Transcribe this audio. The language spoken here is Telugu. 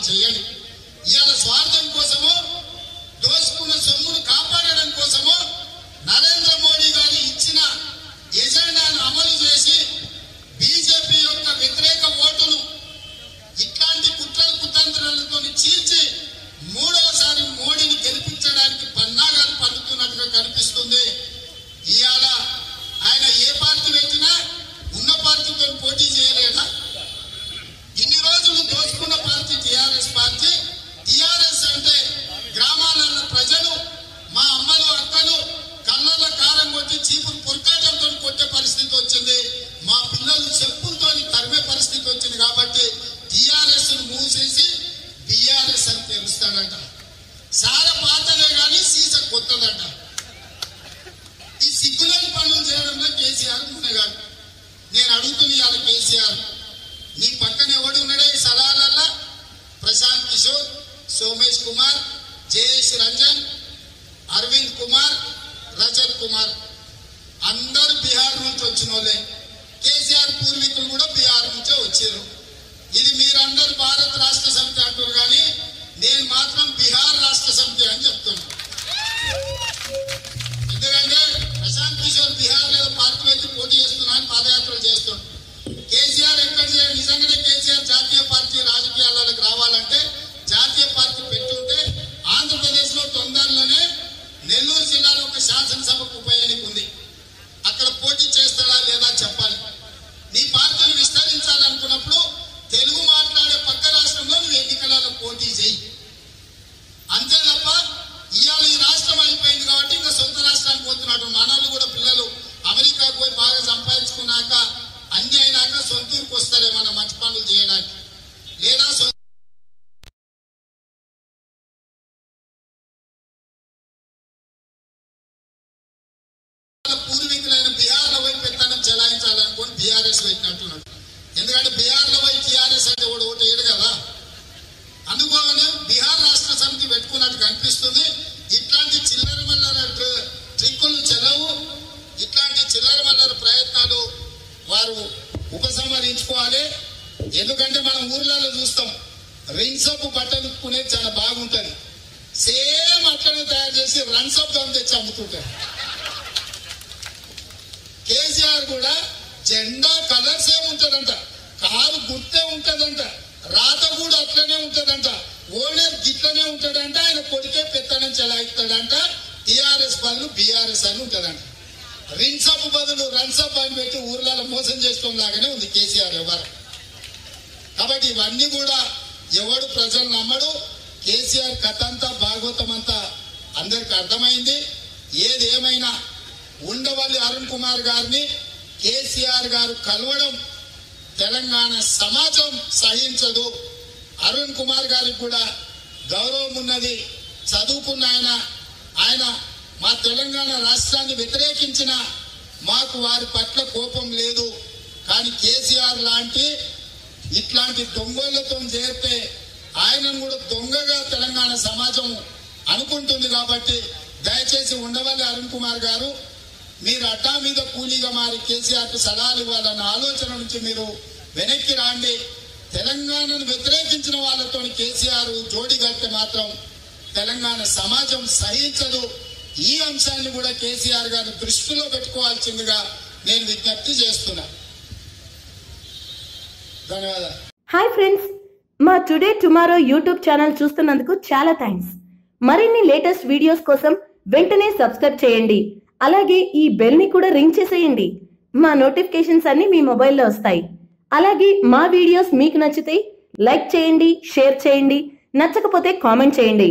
చేయండి. ఇవాళ స్వార్థం కోసమో దోసుకున్న సొమ్మును కాపాడడం కోసమో నరేంద్ర మోడీ గారు ఇచ్చిన ఎజెండాను అమలు చేసి బీజేపీ యొక్క వ్యతిరేక ఓటును ఇట్లాంటి కుట్రల కుతంత్రాలతో చీల్చి మూడవసారి మోడీని గెలిపించడానికి పన్నాగాలు పన్నుతున్నట్టుగా కనిపిస్తుంది. ఇవాళ ఆయన ఏ పార్టీ పెట్టినా ఉన్న పార్టీతో పోటీ చేయలేదా? ఇన్ని రోజులు దోచుకున్న పార్టీ టిఆర్ఎస్ పార్టీ. టిఆర్ఎస్ అంటే గ్రామాలలో ప్రజలు మా అమ్మలు అక్కలు కళ్ళల్లో కారం కొట్టి చీపురు పొరకాటంతో కొట్టే పరిస్థితి వచ్చింది. మా పిల్లలు చెప్పులతో తరిమే పరిస్థితి వచ్చింది. కాబట్టి టిఆర్ఎస్ ను మూసేసి బిఆర్ఎస్ అని తెలుస్తాడంట. సార పాతదే కానీ సీస కొత్తదంట. ఈ సిగ్గులేని పనులు చేయడంలో కేసీఆర్ మునగాడు. నేను అడుగుతున్నా ఇవాళ కేసీఆర్, నీ పక్కన ఎవడు ఉన్నాడే ఈ సలహాలల్లా? ప్రశాంత్ కిషోర్, సోమేష్ కుమార్, జయేష్ రంజన్, అరవింద్ కుమార్, రజత్ కుమార్ అందరూ బీహార్ నుంచి వచ్చిన వాళ్ళే. కేసీఆర్ పూర్వీకులు కూడా బీహార్ నుంచే వచ్చారు. ఇది మీరందరూ భారత రాష్ట్ర సమితి అంటారు కానీ నేను మాత్రం బీహార్ రాష్ట్ర సమితి అని చెప్తున్నా. ఎందుకంటే ప్రశాంత్ కిషోర్ బీహార్ లేదా పార్టీ వ్యక్తి పోటీ చేస్తున్నాను, పాదయాత్రలు చేస్తున్నాను. కేసీఆర్ ఎక్కడ నిజంగానే కేసీఆర్ జాతీయ పార్టీ రాజకీయాలకు రావాలంటే జాతీయ పార్టీ పెట్టుంటే ఆంధ్రప్రదేశ్ లో తొందరలోనే నెల్లూరు జిల్లాలో ఒక శాసనసభకు ఉప ఎన్నిక ఉంది. అక్కడ పోటీ చేస్తాడా లేదా చెప్పాలి. నీ పార్టీని విస్తరించాలనుకున్నప్పుడు తెలుగు మాట్లాడే పక్క రాష్ట్రంలో నువ్వు ఎన్నికలలో పోటీ చేయి. అంతే తప్ప ఇవాళ ఈ రాష్ట్రం అయిపోయింది కాబట్టి ఇంకా సొంత రాష్ట్రానికి పోతున్నాడు. మనోళ్ళు కూడా పిల్లలు అమెరికాకు పోయి బాగా సంపాదించుకున్నాక అన్ని అయినాక సొంతూరుకు వస్తారేమన్నా మంచి పనులు చేయడానికి. లేదా పూర్వీకులైన బీహార్ లో పోయి పెత్తనం చెలాయించాలనుకొని బీఆర్ఎస్ పెట్టినట్టున్నాడు. ఎందుకంటే బీహార్ లో పోయి టీఆర్ఎస్ అంటే ఒకటి ఏడు కదా. అందుకోగానే బీహార్ రాష్ట్ర సమితి పెట్టుకున్నట్టు కనిపిస్తుంది. ఇట్లాంటి చిల్లర మల్లర ట్రిక్కులు చెలవు. ఇట్లాంటి చిల్లర మల్లర ప్రయత్నాలు వారు ఉపసంహరించుకోవాలి. ఎందుకంటే మనం ఊర్లలో చూస్తాం రిన్సప్ బట్టలు ఉక్కునేది చాలా బాగుంటది. సేమ్ అట్లనే తయారు చేసి రన్సప్ దమ్ తెచ్చి అమ్ముతుంటారు. కేసీఆర్ కూడా జెండా కలర్స్ ఏముంటదంట, కారు గుర్తే ఉంటదంట, రాత కూడా అట్లనే ఉంటదంట, ఓనర్ గిట్లనే ఉంటాడంట, ఆయన కొడుకే పెత్తనం చెలాయిస్తాడంట. టిఆర్ఎస్ బదులు బీఆర్ఎస్ అని ఉంటదంట. రిన్సప్ బదులు రన్సప్ అని పెట్టి ఊర్లలో మోసం చేసుకోవడం లాగానే ఉంది కేసీఆర్ వ్యవహారం. కాబట్టి ఇవన్నీ కూడా ఎవడు ప్రజలు నమ్మడు. కేసీఆర్ కథ అంతా భాగవతం అంతా అందరికి అర్థమైంది. ఏది ఏమైనా ఉండవల్లి అరుణ్ కుమార్ గారిని కేసీఆర్ గారు కలవడం తెలంగాణ సమాజం సహించదు. అరుణ్ కుమార్ గారికి కూడా గౌరవం ఉన్నది, చదువుకున్న ఆయన మా తెలంగాణ రాష్ట్రాన్ని వ్యతిరేకించిన మాకు వారి పట్ల కోపం లేదు. కానీ కేసీఆర్ లాంటి ఇట్లాంటి దొంగలతో చేరితే ఆయనను కూడా దొంగగా తెలంగాణ సమాజం అనుకుంటుంది. కాబట్టి దయచేసి ఉండవల్లి అరుణ్ కుమార్ గారు మీరు అడ్డా మీద కూలీగా మారి కేసీఆర్కి సలహాలు ఇవ్వాలన్న ఆలోచన నుంచి మీరు వెనక్కి రాండి. తెలంగాణను వ్యతిరేకించిన వాళ్ళతో కేసీఆర్ జోడి కడితే మాత్రం తెలంగాణ సమాజం సహించదు. ఈ అంశాన్ని కూడా కేసీఆర్ గారు దృష్టిలో పెట్టుకోవాల్సిందిగా నేను విజ్ఞప్తి చేస్తున్నా. ధన్యవాదాలు. హాయ్ ఫ్రెండ్స్, మా టుడే టుమారో యూట్యూబ్ ఛానల్ చూస్తున్నందుకు చాలా థ్యాంక్స్. మరిన్ని లేటెస్ట్ వీడియోస్ కోసం వెంటనే సబ్స్క్రైబ్ చేయండి. అలాగే ఈ బెల్ ని కూడా రింగ్ చేసేయండి. మా నోటిఫికేషన్స్ అన్ని మీ మొబైల్లో వస్తాయి. అలాగే మా వీడియోస్ మీకు నచ్చితే లైక్ చేయండి, షేర్ చేయండి, నచ్చకపోతే కామెంట్ చేయండి.